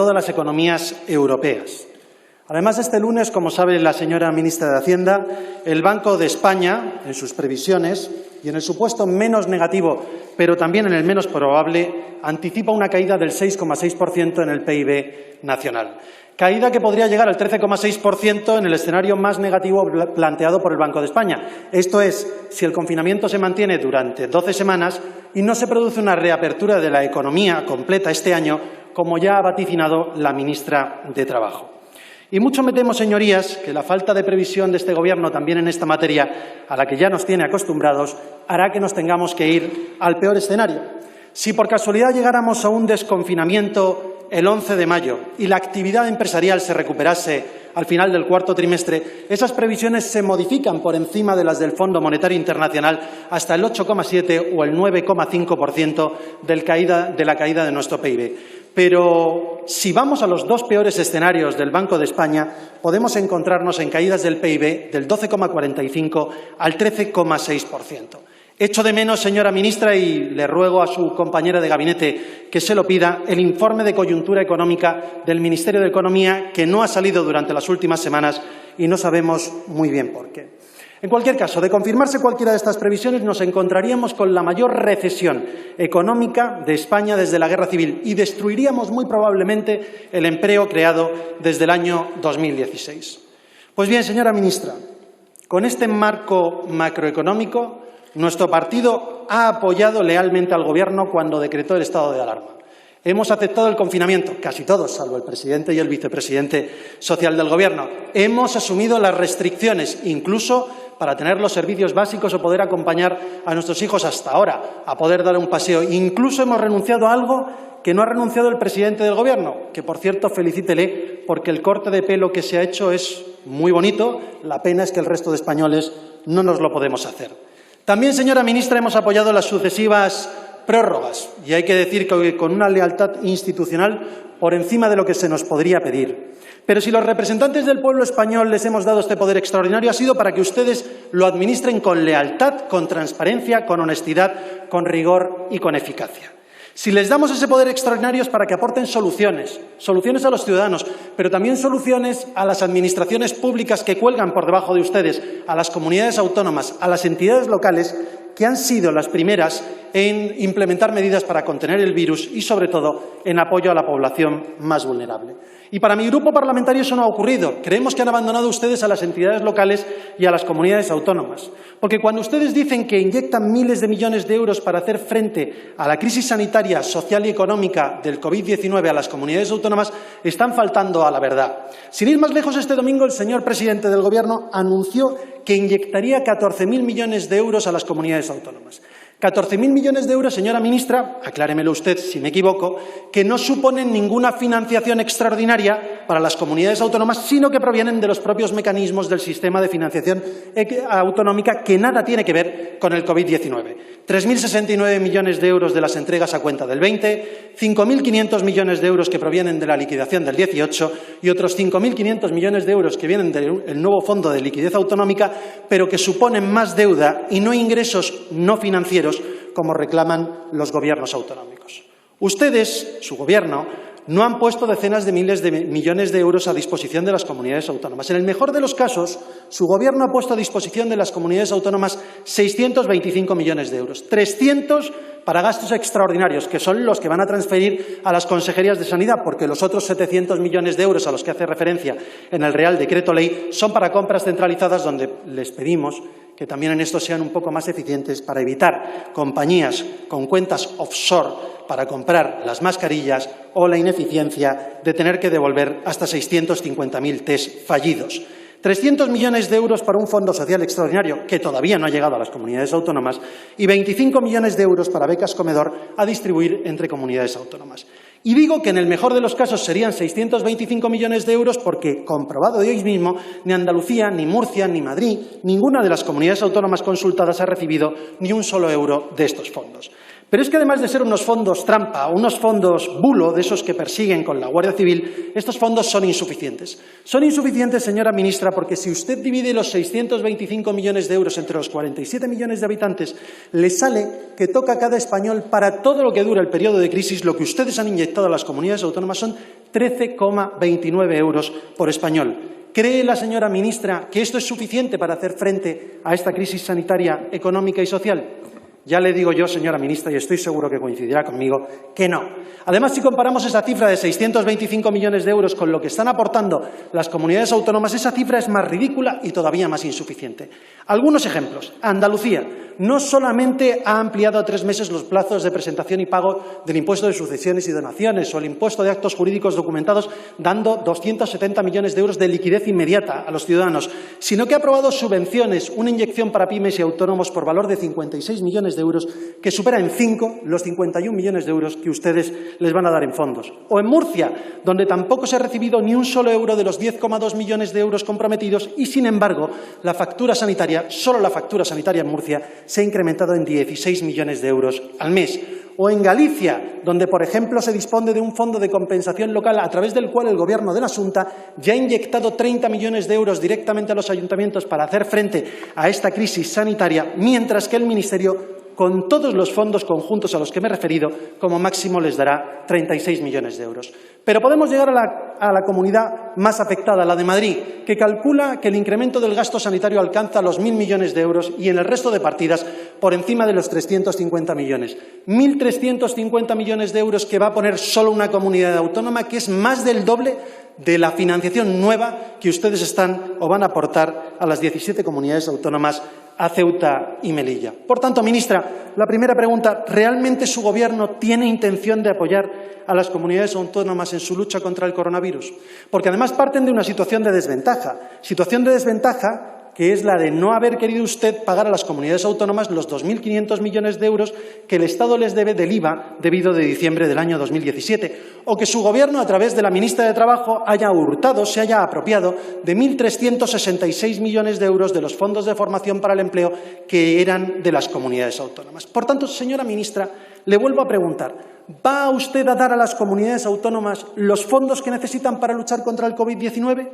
todas las economías europeas. Además, este lunes, como sabe la señora ministra de Hacienda, el Banco de España, en sus previsiones y en el supuesto menos negativo, pero también en el menos probable, anticipa una caída del 6,6% en el PIB nacional. Caída que podría llegar al 13,6% en el escenario más negativo planteado por el Banco de España. Esto es, si el confinamiento se mantiene durante 12 semanas y no se produce una reapertura de la economía completa este año, como ya ha vaticinado la ministra de Trabajo. Y mucho me temo, señorías, que la falta de previsión de este Gobierno también en esta materia, a la que ya nos tiene acostumbrados, hará que nos tengamos que ir al peor escenario. Si por casualidad llegáramos a un desconfinamiento el 11 de mayo y la actividad empresarial se recuperase al final del cuarto trimestre, esas previsiones se modifican por encima de las del Fondo Monetario Internacional hasta el 8,7 o el 9,5% de la caída de nuestro PIB. Pero si vamos a los dos peores escenarios del Banco de España, podemos encontrarnos en caídas del PIB del 12,45 al 13,6%. Echo de menos, señora ministra, y le ruego a su compañera de gabinete que se lo pida, el informe de coyuntura económica del Ministerio de Economía, que no ha salido durante las últimas semanas y no sabemos muy bien por qué. En cualquier caso, de confirmarse cualquiera de estas previsiones, nos encontraríamos con la mayor recesión económica de España desde la Guerra Civil y destruiríamos muy probablemente el empleo creado desde el año 2016. Pues bien, señora ministra, con este marco macroeconómico, nuestro partido ha apoyado lealmente al Gobierno cuando decretó el estado de alarma. Hemos aceptado el confinamiento, casi todos, salvo el presidente y el vicepresidente social del Gobierno. Hemos asumido las restricciones, incluso para tener los servicios básicos o poder acompañar a nuestros hijos hasta ahora, a poder dar un paseo. Incluso hemos renunciado a algo que no ha renunciado el presidente del Gobierno, que, por cierto, felicítele, porque el corte de pelo que se ha hecho es muy bonito. La pena es que el resto de españoles no nos lo podemos hacer. También, señora ministra, hemos apoyado las sucesivas prórrogas y hay que decir que con una lealtad institucional por encima de lo que se nos podría pedir. Pero si los representantes del pueblo español les hemos dado este poder extraordinario ha sido para que ustedes lo administren con lealtad, con transparencia, con honestidad, con rigor y con eficacia. Si les damos ese poder extraordinario es para que aporten soluciones a los ciudadanos, pero también soluciones a las administraciones públicas que cuelgan por debajo de ustedes, a las comunidades autónomas, a las entidades locales que han sido las primeras en implementar medidas para contener el virus y, sobre todo, en apoyo a la población más vulnerable. Y para mi grupo parlamentario eso no ha ocurrido. Creemos que han abandonado ustedes a las entidades locales y a las comunidades autónomas. Porque cuando ustedes dicen que inyectan miles de millones de euros para hacer frente a la crisis sanitaria, social y económica del COVID-19 a las comunidades autónomas, están faltando a la verdad. Sin ir más lejos, este domingo el señor presidente del Gobierno anunció que inyectaría 14.000 millones de euros a las comunidades autónomas. 14.000 millones de euros, señora ministra, acláremelo usted si me equivoco, que no suponen ninguna financiación extraordinaria para las comunidades autónomas, sino que provienen de los propios mecanismos del sistema de financiación autonómica que nada tiene que ver con el COVID-19. 3.069 millones de euros de las entregas a cuenta del 20, 5.500 millones de euros que provienen de la liquidación del 18 y otros 5.500 millones de euros que vienen del nuevo Fondo de Liquidez Autonómica, pero que suponen más deuda y no ingresos no financieros como reclaman los gobiernos autonómicos. Ustedes, su Gobierno, no han puesto decenas de miles de millones de euros a disposición de las comunidades autónomas. En el mejor de los casos, su Gobierno ha puesto a disposición de las comunidades autónomas 625 millones de euros, 300 para gastos extraordinarios, que son los que van a transferir a las consejerías de Sanidad, porque los otros 700 millones de euros a los que hace referencia en el Real Decreto Ley son para compras centralizadas, donde les pedimos que también en esto sean un poco más eficientes para evitar compañías con cuentas offshore para comprar las mascarillas o la ineficiencia de tener que devolver hasta 650.000 test fallidos. 300 millones de euros para un fondo social extraordinario que todavía no ha llegado a las comunidades autónomas y 25 millones de euros para becas comedor a distribuir entre comunidades autónomas. Y digo que en el mejor de los casos serían 625 millones de euros porque, comprobado de hoy mismo, ni Andalucía, ni Murcia, ni Madrid, ninguna de las comunidades autónomas consultadas ha recibido ni un solo euro de estos fondos. Pero es que además de ser unos fondos trampa, unos fondos bulo, de esos que persiguen con la Guardia Civil, estos fondos son insuficientes. Son insuficientes, señora ministra, porque si usted divide los 625 millones de euros entre los 47 millones de habitantes, le sale que toca a cada español para todo lo que dura el periodo de crisis, lo que ustedes han inyectado a las comunidades autónomas son 13,29 euros por español. ¿Cree la señora ministra que esto es suficiente para hacer frente a esta crisis sanitaria, económica y social? Ya le digo yo, señora ministra, y estoy seguro que coincidirá conmigo, que no. Además, si comparamos esa cifra de 625 millones de euros con lo que están aportando las comunidades autónomas, esa cifra es más ridícula y todavía más insuficiente. Algunos ejemplos. Andalucía no solamente ha ampliado a 3 meses los plazos de presentación y pago del impuesto de sucesiones y donaciones o el impuesto de actos jurídicos documentados, dando 270 millones de euros de liquidez inmediata a los ciudadanos, sino que ha aprobado subvenciones, una inyección para pymes y autónomos por valor de 56 millones de euros, que supera en 5 los 51 millones de euros que ustedes les van a dar en fondos. O en Murcia, donde tampoco se ha recibido ni un solo euro de los 10,2 millones de euros comprometidos y, sin embargo, la factura sanitaria, solo la factura sanitaria en Murcia, se ha incrementado en 16 millones de euros al mes. O en Galicia, donde, por ejemplo, se dispone de un fondo de compensación local a través del cual el Gobierno de la Xunta ya ha inyectado 30 millones de euros directamente a los ayuntamientos para hacer frente a esta crisis sanitaria, mientras que el Ministerio, con todos los fondos conjuntos a los que me he referido, como máximo les dará 36 millones de euros. Pero podemos llegar a la comunidad más afectada, la de Madrid, que calcula que el incremento del gasto sanitario alcanza los 1.000 millones de euros y en el resto de partidas por encima de los 350 millones. 1.350 millones de euros que va a poner solo una comunidad autónoma, que es más del doble de la financiación nueva que ustedes están o van a aportar a las 17 comunidades autónomas, a Ceuta y Melilla. Por tanto, ministra, la primera pregunta, ¿realmente su Gobierno tiene intención de apoyar a las comunidades autónomas en su lucha contra el coronavirus? Porque además parten de una situación de desventaja que es la de no haber querido usted pagar a las comunidades autónomas los 2.500 millones de euros que el Estado les debe del IVA debido de diciembre del año 2017, o que su Gobierno, a través de la ministra de Trabajo, haya hurtado, se haya apropiado de 1.366 millones de euros de los fondos de formación para el empleo que eran de las comunidades autónomas. Por tanto, señora ministra, le vuelvo a preguntar, ¿va usted a dar a las comunidades autónomas los fondos que necesitan para luchar contra el COVID-19?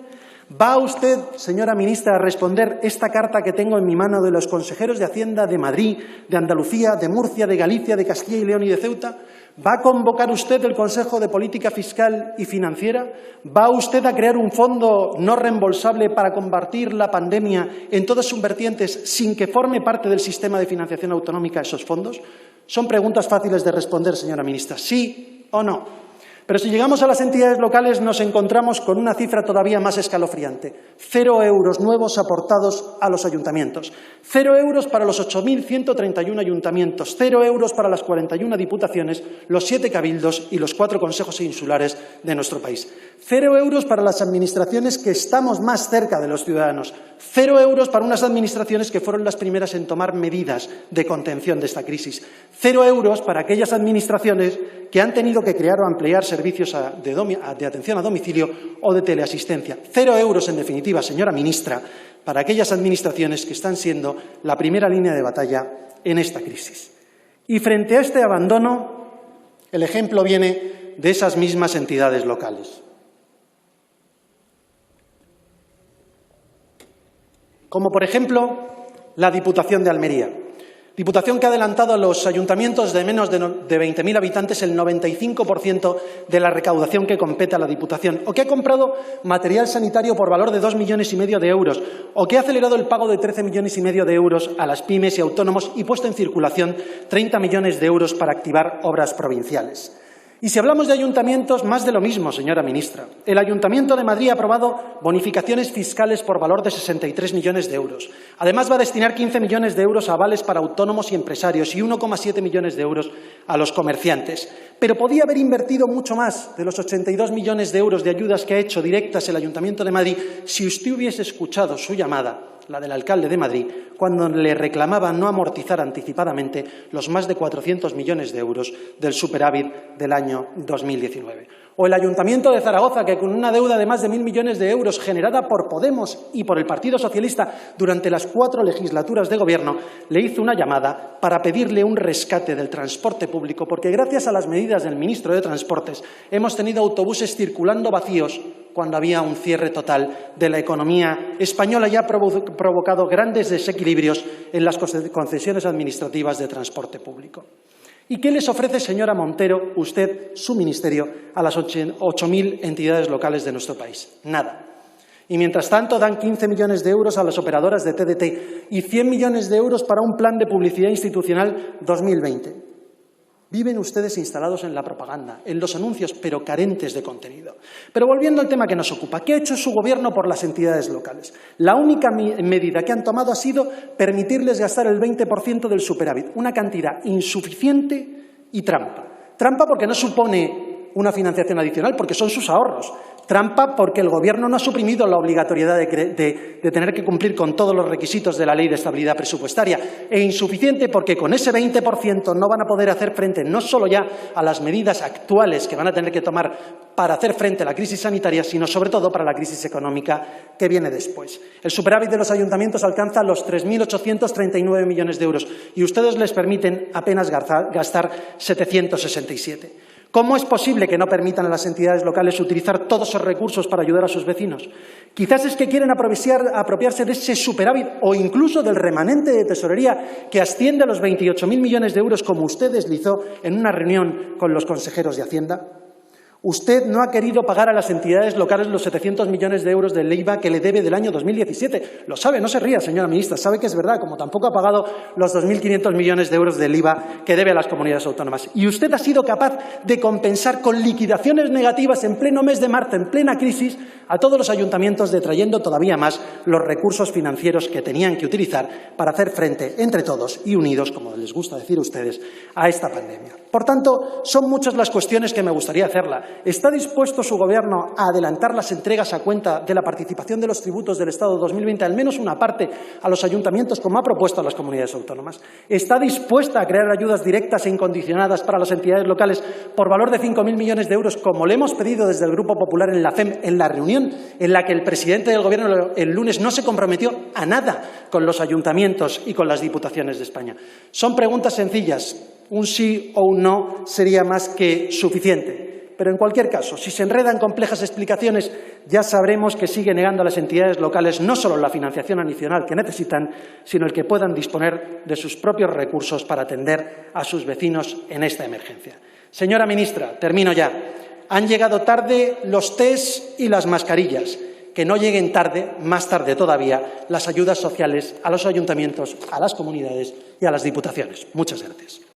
¿Va usted, señora ministra, a responder esta carta que tengo en mi mano de los consejeros de Hacienda de Madrid, de Andalucía, de Murcia, de Galicia, de Castilla y León y de Ceuta? ¿Va a convocar usted el Consejo de Política Fiscal y Financiera? ¿Va usted a crear un fondo no reembolsable para combatir la pandemia en todas sus vertientes sin que forme parte del sistema de financiación autonómica esos fondos? Son preguntas fáciles de responder, señora ministra, sí o no. Pero si llegamos a las entidades locales nos encontramos con una cifra todavía más escalofriante. 0 euros nuevos aportados a los ayuntamientos. 0 euros para los 8.131 ayuntamientos. 0 euros para las 41 diputaciones, los 7 cabildos y los 4 consejos insulares de nuestro país. 0 euros para las administraciones que estamos más cerca de los ciudadanos. 0 euros para unas administraciones que fueron las primeras en tomar medidas de contención de esta crisis. 0 euros para aquellas administraciones que han tenido que crear o ampliar servicios de atención a domicilio o de teleasistencia. 0 euros, en definitiva, señora ministra, para aquellas administraciones que están siendo la primera línea de batalla en esta crisis. Y frente a este abandono, el ejemplo viene de esas mismas entidades locales. Como, por ejemplo, la Diputación de Almería. Diputación que ha adelantado a los ayuntamientos de menos de 20.000 habitantes el 95% de la recaudación que compete a la Diputación, o que ha comprado material sanitario por valor de 2,5 millones de euros, o que ha acelerado el pago de 13,5 millones de euros a las pymes y autónomos y puesto en circulación 30 millones de euros para activar obras provinciales. Y si hablamos de ayuntamientos, más de lo mismo, señora ministra. El Ayuntamiento de Madrid ha aprobado bonificaciones fiscales por valor de 63 millones de euros. Además, va a destinar 15 millones de euros a avales para autónomos y empresarios y 1,7 millones de euros a los comerciantes. Pero podía haber invertido mucho más de los 82 millones de euros de ayudas que ha hecho directas el Ayuntamiento de Madrid si usted hubiese escuchado su llamada, la del alcalde de Madrid, cuando le reclamaba no amortizar anticipadamente los más de 400 millones de euros del superávit del año 2019. O el Ayuntamiento de Zaragoza, que con una deuda de más de 1.000 millones de euros generada por Podemos y por el Partido Socialista durante las 4 legislaturas de Gobierno, le hizo una llamada para pedirle un rescate del transporte público, porque gracias a las medidas del ministro de Transportes hemos tenido autobuses circulando vacíos cuando había un cierre total de la economía española y ha provocado grandes desequilibrios en las concesiones administrativas de transporte público. ¿Y qué les ofrece, señora Montero, usted, su ministerio, a las 8.000 entidades locales de nuestro país? Nada. Y mientras tanto dan 15 millones de euros a las operadoras de TDT y 100 millones de euros para un plan de publicidad institucional 2020. Viven ustedes instalados en la propaganda, en los anuncios, pero carentes de contenido. Pero volviendo al tema que nos ocupa, ¿qué ha hecho su Gobierno por las entidades locales? La única medida que han tomado ha sido permitirles gastar el 20% del superávit, una cantidad insuficiente y trampa. Trampa porque no supone una financiación adicional, porque son sus ahorros. Trampa porque el Gobierno no ha suprimido la obligatoriedad de tener que cumplir con todos los requisitos de la Ley de Estabilidad Presupuestaria. E insuficiente porque con ese 20% no van a poder hacer frente no solo ya a las medidas actuales que van a tener que tomar para hacer frente a la crisis sanitaria, sino sobre todo para la crisis económica que viene después. El superávit de los ayuntamientos alcanza los 3.839 millones de euros y ustedes les permiten apenas gastar 767. ¿Cómo es posible que no permitan a las entidades locales utilizar todos esos recursos para ayudar a sus vecinos? Quizás es que quieren apropiarse de ese superávit o incluso del remanente de tesorería que asciende a los 28.000 millones de euros, como usted deslizó en una reunión con los consejeros de Hacienda. Usted no ha querido pagar a las entidades locales los 700 millones de euros del IVA que le debe del año 2017. Lo sabe, no se ría, señora ministra, sabe que es verdad, como tampoco ha pagado los 2.500 millones de euros del IVA que debe a las comunidades autónomas. Y usted ha sido capaz de compensar con liquidaciones negativas en pleno mes de marzo, en plena crisis, a todos los ayuntamientos, detrayendo todavía más los recursos financieros que tenían que utilizar para hacer frente entre todos y unidos, como les gusta decir a ustedes, a esta pandemia. Por tanto, son muchas las cuestiones que me gustaría hacerla. ¿Está dispuesto su Gobierno a adelantar las entregas a cuenta de la participación de los tributos del Estado 2020, al menos una parte, a los ayuntamientos, como ha propuesto a las comunidades autónomas? ¿Está dispuesta a crear ayudas directas e incondicionadas para las entidades locales por valor de 5.000 millones de euros, como le hemos pedido desde el Grupo Popular en la FEM, en la reunión en la que el presidente del Gobierno el lunes no se comprometió a nada con los ayuntamientos y con las diputaciones de España? Son preguntas sencillas. Un sí o un no sería más que suficiente. Pero en cualquier caso, si se enredan complejas explicaciones, ya sabremos que sigue negando a las entidades locales no solo la financiación adicional que necesitan, sino el que puedan disponer de sus propios recursos para atender a sus vecinos en esta emergencia. Señora ministra, termino ya. Han llegado tarde los test y las mascarillas. Que no lleguen tarde, más tarde todavía, las ayudas sociales a los ayuntamientos, a las comunidades y a las diputaciones. Muchas gracias.